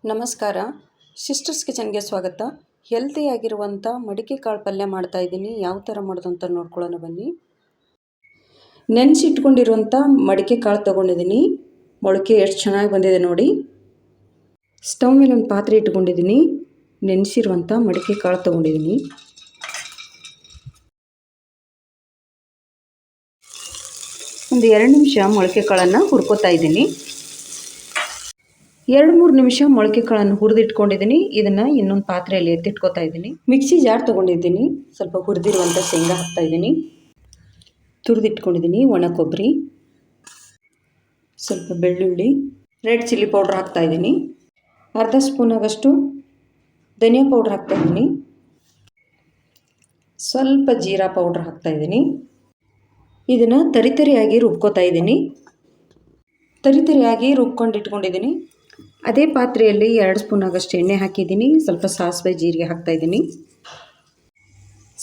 ನಮಸ್ಕಾರ. ಸಿಸ್ಟರ್ಸ್ ಕಿಚನ್ಗೆ ಸ್ವಾಗತ. ಹೆಲ್ತಿಯಾಗಿರುವಂಥ ಮಡಿಕೆ ಕಾಳು ಪಲ್ಯ ಮಾಡ್ತಾಯಿದ್ದೀನಿ. ಯಾವ ಥರ ಮಾಡೋದು ಅಂತ ನೋಡ್ಕೊಳ್ಳೋಣ ಬನ್ನಿ. ನೆನೆಸಿಟ್ಕೊಂಡಿರುವಂಥ ಮಡಿಕೆ ಕಾಳು ತೊಗೊಂಡಿದ್ದೀನಿ. ಮೊಳಕೆ ಎಷ್ಟು ಚೆನ್ನಾಗಿ ಬಂದಿದೆ ನೋಡಿ. ಸ್ಟವ್ ಮೇಲೆ ಒಂದು ಪಾತ್ರೆ ಇಟ್ಕೊಂಡಿದ್ದೀನಿ. ನೆನೆಸಿರುವಂಥ ಮಡಿಕೆ ಕಾಳು ತೊಗೊಂಡಿದ್ದೀನಿ. ಒಂದು 2 ನಿಮಿಷ ಮೊಳಕೆ ಕಾಳನ್ನು ಹುರ್ಕೋತಾ ಇದ್ದೀನಿ. 2-3 ನಿಮಿಷ ಮೊಳಕೆ ಕಾಳನ್ನು ಹುರಿದಿಟ್ಕೊಂಡಿದ್ದೀನಿ. ಇದನ್ನು ಇನ್ನೊಂದು ಪಾತ್ರೆಯಲ್ಲಿ ಎತ್ತಿಟ್ಕೋತಾ ಇದ್ದೀನಿ. ಮಿಕ್ಸಿ ಜಾರ್ ತೊಗೊಂಡಿದ್ದೀನಿ. ಸ್ವಲ್ಪ ಹುರಿದಿರುವಂಥ ಶೇಂಗಾ ಹಾಕ್ತಾಯಿದ್ದೀನಿ. ತುರಿದಿಟ್ಕೊಂಡಿದ್ದೀನಿ ಒಣ ಕೊಬ್ಬರಿ, ಸ್ವಲ್ಪ ಬೆಳ್ಳುಳ್ಳಿ, ರೆಡ್ ಚಿಲ್ಲಿ ಪೌಡ್ರ್ ಹಾಕ್ತಾಯಿದ್ದೀನಿ. ಅರ್ಧ ಸ್ಪೂನಾಗಷ್ಟು ಧನಿಯಾ ಪೌಡ್ರ್ ಹಾಕ್ತಾಯಿದ್ದೀನಿ. ಸ್ವಲ್ಪ ಜೀರಾ ಪೌಡ್ರ್ ಹಾಕ್ತಾಯಿದ್ದೀನಿ. ಇದನ್ನು ತರಿತರಿಯಾಗಿ ರುಬ್ಕೋತಾ ಇದ್ದೀನಿ. ತರಿತರಿಯಾಗಿ ರುಬ್ಕೊಂಡಿಟ್ಕೊಂಡಿದ್ದೀನಿ. ಅದೇ ಪಾತ್ರೆಯಲ್ಲಿ 2 ಸ್ಪೂನಾಗಷ್ಟು ಎಣ್ಣೆ ಹಾಕಿದ್ದೀನಿ. ಸ್ವಲ್ಪ ಸಾಸಿವೆ ಜೀರಿಗೆ ಹಾಕ್ತಾಯಿದ್ದೀನಿ.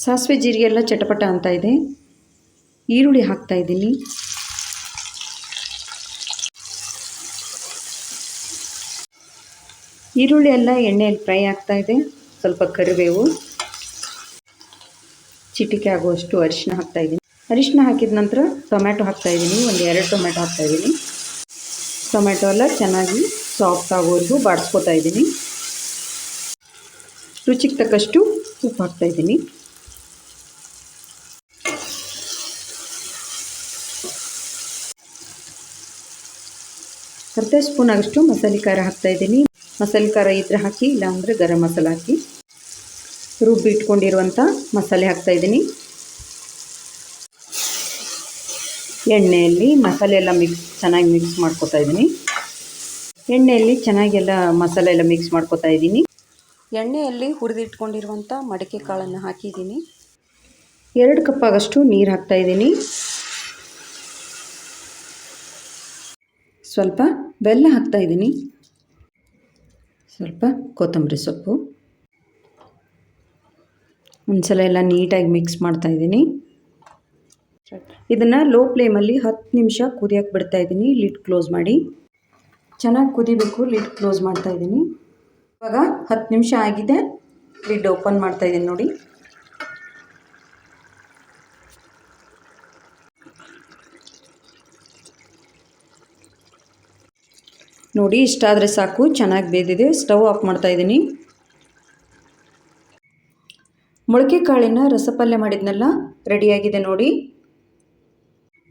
ಸಾಸಿವೆ ಜೀರಿಗೆ ಎಲ್ಲ ಚಟಪಟ ಅಂತ ಇದೆ. ಈರುಳ್ಳಿ ಹಾಕ್ತಾಯಿದ್ದೀನಿ. ಈರುಳ್ಳಿ ಎಲ್ಲ ಎಣ್ಣೆಯಲ್ಲಿ ಫ್ರೈ ಆಗ್ತಾಯಿದೆ. ಸ್ವಲ್ಪ ಕರಿಬೇವು, ಚಿಟಿಕೆ ಆಗುವಷ್ಟು ಅರಿಶಿನ ಹಾಕ್ತಾಯಿದ್ದೀನಿ. ಅರಿಶಿನ ಹಾಕಿದ ನಂತರ ಟೊಮ್ಯಾಟೊ ಹಾಕ್ತಾಯಿದ್ದೀನಿ. ಒಂದು 2 ಟೊಮ್ಯಾಟೊ ಹಾಕ್ತಾಯಿದ್ದೀನಿ. ಟೊಮ್ಯಾಟೊ ಎಲ್ಲ ಚೆನ್ನಾಗಿ ಸಾಫ್ಟ್ ಆಗೋವರೆಗೂ ಬಾಡಿಸ್ಕೊತಾ ಇದ್ದೀನಿ. ರುಚಿಗೆ ತಕ್ಕಷ್ಟು ಉಪ್ಪು ಹಾಕ್ತಾಯಿದ್ದೀನಿ. ಅರ್ಧ ಸ್ಪೂನಾಗಷ್ಟು ಮಸಾಲೆ ಖಾರ ಹಾಕ್ತಾಯಿದ್ದೀನಿ. ಮಸಾಲೆ ಖಾರ ಇದ್ರೆ ಹಾಕಿ, ಇಲ್ಲಾಂದರೆ ಗರಂ ಮಸಾಲೆ ಹಾಕಿ. ರುಬ್ಬಿ ಇಟ್ಕೊಂಡಿರುವಂಥ ಮಸಾಲೆ ಹಾಕ್ತಾಯಿದ್ದೀನಿ. ಎಣ್ಣೆಯಲ್ಲಿ ಮಸಾಲೆ ಎಲ್ಲ ಚೆನ್ನಾಗಿ ಮಿಕ್ಸ್ ಮಾಡ್ಕೊತಾ ಇದ್ದೀನಿ. ಎಣ್ಣೆಯಲ್ಲಿ ಚೆನ್ನಾಗೆಲ್ಲ ಮಸಾಲೆ ಎಲ್ಲ ಮಿಕ್ಸ್ ಮಾಡ್ಕೊತಾ ಇದ್ದೀನಿ. ಎಣ್ಣೆಯಲ್ಲಿ ಹುರಿದಿಟ್ಕೊಂಡಿರುವಂಥ ಮಡಿಕೆ ಕಾಳನ್ನು ಹಾಕಿದ್ದೀನಿ. 2 ಕಪ್ ಆಗಷ್ಟು ನೀರು ಹಾಕ್ತಾಯಿದ್ದೀನಿ. ಸ್ವಲ್ಪ ಬೆಲ್ಲ ಹಾಕ್ತಾಯಿದ್ದೀನಿ. ಸ್ವಲ್ಪ ಕೊತ್ತಂಬರಿ ಸೊಪ್ಪು. ಒಂದ್ಸಲ ಎಲ್ಲ ನೀಟಾಗಿ ಮಿಕ್ಸ್ ಮಾಡ್ತಾಯಿದ್ದೀನಿ. ಇದನ್ನು ಲೋ ಫ್ಲೇಮಲ್ಲಿ 10 ನಿಮಿಷ ಕುದಿಯೋಕ್ಕೆ ಬಿಡ್ತಾಯಿದ್ದೀನಿ. ಲಿಡ್ ಕ್ಲೋಸ್ ಮಾಡಿ. ಚೆನ್ನಾಗಿ ಕುದಿಬೇಕು. ಲಿಡ್ ಕ್ಲೋಸ್ ಮಾಡ್ತಾಯಿದ್ದೀನಿ. ಇವಾಗ 10 ನಿಮಿಷ ಆಗಿದೆ. ಲಿಡ್ ಓಪನ್ ಮಾಡ್ತಾಯಿದ್ದೀನಿ ನೋಡಿ. ನೋಡಿ, ಇಷ್ಟಾದರೆ ಸಾಕು. ಚೆನ್ನಾಗಿ ಬೇದಿದೆ. ಸ್ಟವ್ ಆಫ್ ಮಾಡ್ತಾಯಿದ್ದೀನಿ. ಮೊಳಕೆ ಕಾಳಿನ ರಸಪಲ್ಯ ಮಾಡಿದ್ನೆಲ್ಲ ರೆಡಿಯಾಗಿದೆ ನೋಡಿ.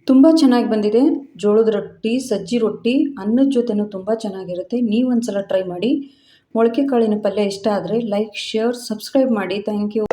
ತುಂಬ ಚೆನ್ನಾಗಿ ಬಂದಿದೆ. ಜೋಳದ ರೊಟ್ಟಿ, ಸಜ್ಜಿ ರೊಟ್ಟಿ, ಅನ್ನದ ಜೊತೆನೂ ತುಂಬ ಚೆನ್ನಾಗಿರುತ್ತೆ. ನೀವು ಒಂದ್ಸಲ ಟ್ರೈ ಮಾಡಿ. ಮೊಳಕೆ ಕಾಳಿನ ಪಲ್ಯ ಇಷ್ಟ ಆದರೆ ಲೈಕ್, ಶೇರ್, ಸಬ್ಸ್ಕ್ರೈಬ್ ಮಾಡಿ. Thank you.